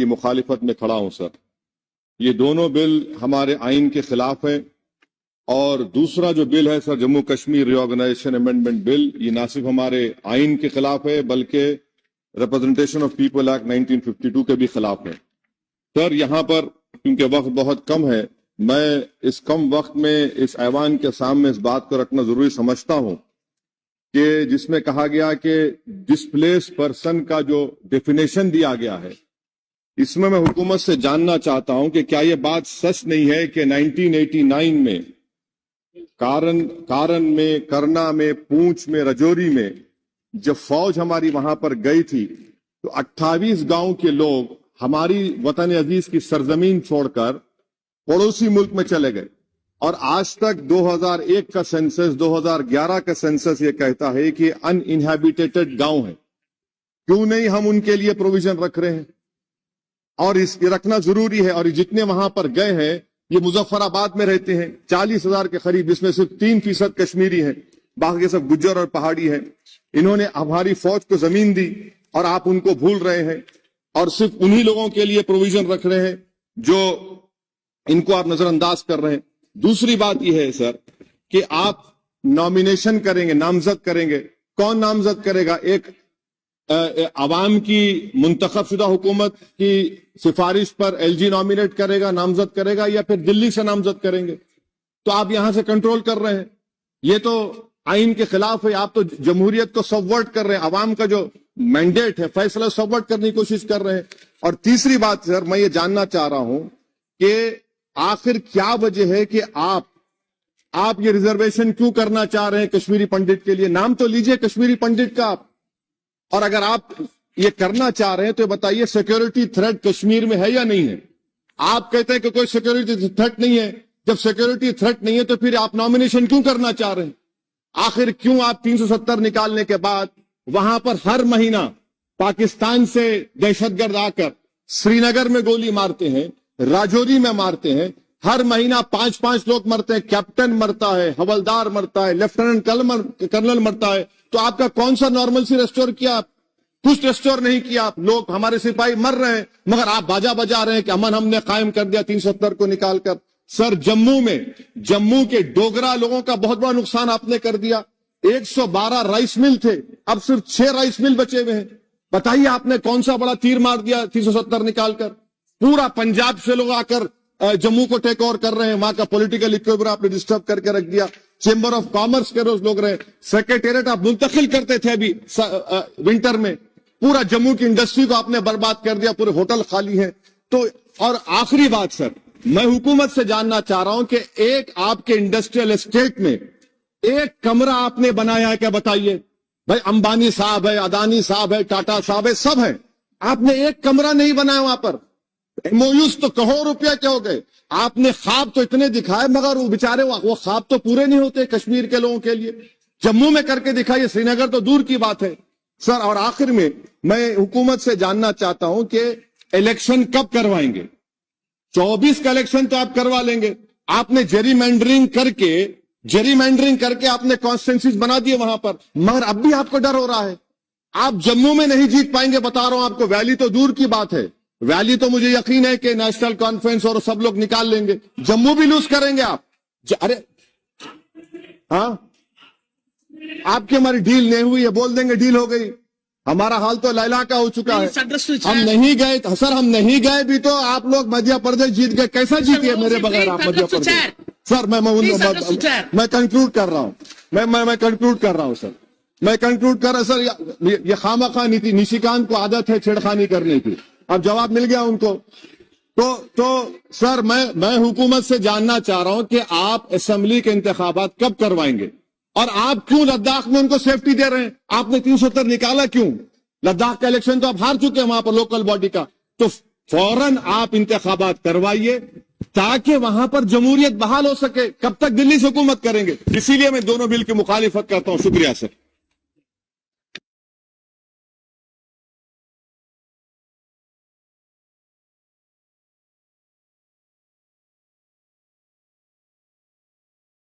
की मुखालिफत में खड़ा हूं सर। ये दोनों बिल हमारे आइन के खिलाफ है, और दूसरा जो बिल है sir, Jammu Kashmir reorganisation amendment bill, ये ना सिर्फ हमारे आइन के खिलाफ है बल्कि रिप्रेजेंटेशन ऑफ पीपल एक्ट 1952 के भी खिलाफ है। सर यहाँ पर क्योंकि वक्त बहुत कम है, मैं इस कम वक्त में इस ऐवान के सामने इस बात को रखना जरूरी समझता हूं कि जिसमें कहा गया कि डिस्प्लेस पर्सन का जो डेफिनेशन दिया गया है, इसमें मैं हुकूमत से जानना चाहता हूं कि क्या यह बात सच नहीं है कि 1989 में कारण में, करना में, पूंछ में, रजौरी में जब फौज हमारी वहां पर गई थी तो 28 गांव के लोग हमारी वतन अजीज की सरजमीन छोड़कर पड़ोसी मुल्क में चले गए। और आज तक 2001 का सेंसस, 2011 का सेंसस ये कहता है कि अनइनहैबिटेटेड गांव है। क्यों नहीं हम उनके लिए प्रोविजन रख रहे हैं? और इसके रखना जरूरी है। और जितने वहां पर गए हैं ये मुजफ्फराबाद में रहते हैं, 40,000 के करीब, इसमें सिर्फ 3% कश्मीरी हैं, बाकी सब गुज्जर और पहाड़ी हैं। इन्होंने हमारी फौज को जमीन दी और आप उनको भूल रहे हैं और सिर्फ उन्हीं लोगों के लिए प्रोविजन रख रहे हैं जो इनको आप नजरअंदाज कर रहे हैं। दूसरी बात यह है सर कि आप नॉमिनेशन करेंगे, नामजद करेंगे, कौन नामजद करेगा? एक अवाम की मुंतखब शुदा हुकूमत की सिफारिश पर एलजी नॉमिनेट करेगा, नामजद करेगा, या फिर दिल्ली से नामजद करेंगे? तो आप यहां से कंट्रोल कर रहे हैं, ये तो आइन के खिलाफ है। आप तो जमहूरियत को सबवर्ट कर रहे हैं, अवाम का जो मैंडेट है, फैसला सबवर्ट करने की कोशिश कर रहे हैं। और तीसरी बात सर, मैं ये जानना चाह रहा हूं कि आखिर क्या वजह है कि आप ये रिजर्वेशन क्यों करना चाह रहे हैं कश्मीरी पंडित के लिए? नाम तो लीजिए कश्मीरी पंडित का आप। और अगर आप ये करना चाह रहे हैं तो बताइए सिक्योरिटी थ्रेट कश्मीर में है या नहीं है? आप कहते हैं कि कोई सिक्योरिटी थ्रेट नहीं है। जब सिक्योरिटी थ्रेट नहीं है तो फिर आप नॉमिनेशन क्यों करना चाह रहे हैं? आखिर क्यों आप 370 निकालने के बाद वहां पर हर महीना पाकिस्तान से दहशतगर्द आकर श्रीनगर में गोली मारते हैं, राजौरी में मारते हैं, हर महीना 5-5 लोग मरते हैं, कैप्टन मरता है, हवलदार मरता है, लेफ्टिनेंट कर्नल मरता है, तो आपका कौन सा नॉर्मल सी रेस्टोर किया? आप कुछ रेस्टोर नहीं किया। आप लोग, हमारे सिपाही मर रहे हैं, मगर आप बाजा बजा रहे हैं कि अमन हमने कायम कर दिया 370 को निकालकर। सर जम्मू के डोगरा लोगों का बहुत बड़ा नुकसान आपने कर दिया। 112 राइस मिल थे, अब सिर्फ 6 राइस मिल बचे हुए हैं। बताइए आपने कौन सा बड़ा तीर मार दिया 370 निकालकर? पूरा पंजाब से लोग आकर जम्मू को टेक ओवर कर रहे हैं, वहां का पॉलिटिकल इक्विलिब्रियम आपने डिस्टर्ब करके रख दिया। चेंबर ऑफ कॉमर्स के रोज लोग रहे, सेक्रेटेरिएट आप मुंतकिल करते थे अभी विंटर में, पूरा जम्मू की इंडस्ट्री को आपने बर्बाद कर दिया, पूरे होटल खाली है। तो और आखिरी बात सर, मैं हुकूमत से जानना चाह रहा हूं कि एक आपके इंडस्ट्रियल एस्टेट में एक कमरा आपने बनाया है क्या? बताइए भाई, अंबानी साहब है, अदानी साहब है, टाटा साहब है, सब है, आपने एक कमरा नहीं बनाया वहां पर। एमओयूज तो करोड़ रुपया के हो गए, आपने ख्वाब तो इतने दिखाए मगर वो बेचारे वो ख्वाब तो पूरे नहीं होते कश्मीर के लोगों के लिए। जम्मू में करके दिखाइए, श्रीनगर तो दूर की बात है सर। और आखिर में मैं हुकूमत से जानना चाहता हूं कि इलेक्शन कब करवाएंगे? 24 का इलेक्शन तो आप करवा लेंगे, आपने जेरीमैंडरिंग करके आपने कॉन्स्टिट्यूंसीज बना दिए वहां पर, मगर अब भी आपको डर हो रहा है। आप जम्मू में नहीं जीत पाएंगे, बता रहा हूं आपको। वैली तो दूर की बात है, वैली तो मुझे यकीन है कि नेशनल कॉन्फ्रेंस और सब लोग निकाल लेंगे, जम्मू भी लूज करेंगे आप। अरे हाँ, आपकी हमारी डील नहीं हुई है, बोल देंगे डील हो गई। हमारा हाल तो लैला का हो चुका है। हम नहीं गए सर, हम नहीं गए भी तो आप लोग मध्य प्रदेश जीत गए। कैसा जीतिए मेरे बगैर आप मध्य प्रदेश? सर मैं कंक्लूड कर रहा हूं, मैं कंक्लूड कर रहा हूं सर, मैं कंक्लूड कर रहा सर। ये खामखा निशिकांत को आदत है छेड़खानी करने की, अब जवाब मिल गया उनको। तो सर मैं हुकूमत से जानना चाह रहा हूं कि आप असेंबली के इंतखाबात कब करवाएंगे और आप क्यों लद्दाख में उनको सेफ्टी दे रहे हैं? आपने 370 निकाला क्यों? लद्दाख का इलेक्शन तो आप हार चुके हैं वहां पर लोकल बॉडी का। तो फौरन आप इंतखाबात करवाइए ताकि वहां पर जमहूरियत बहाल हो सके। कब तक दिल्ली से हुकूमत करेंगे? इसीलिए मैं दोनों बिल की मुखालिफत करता हूं। शुक्रिया सर।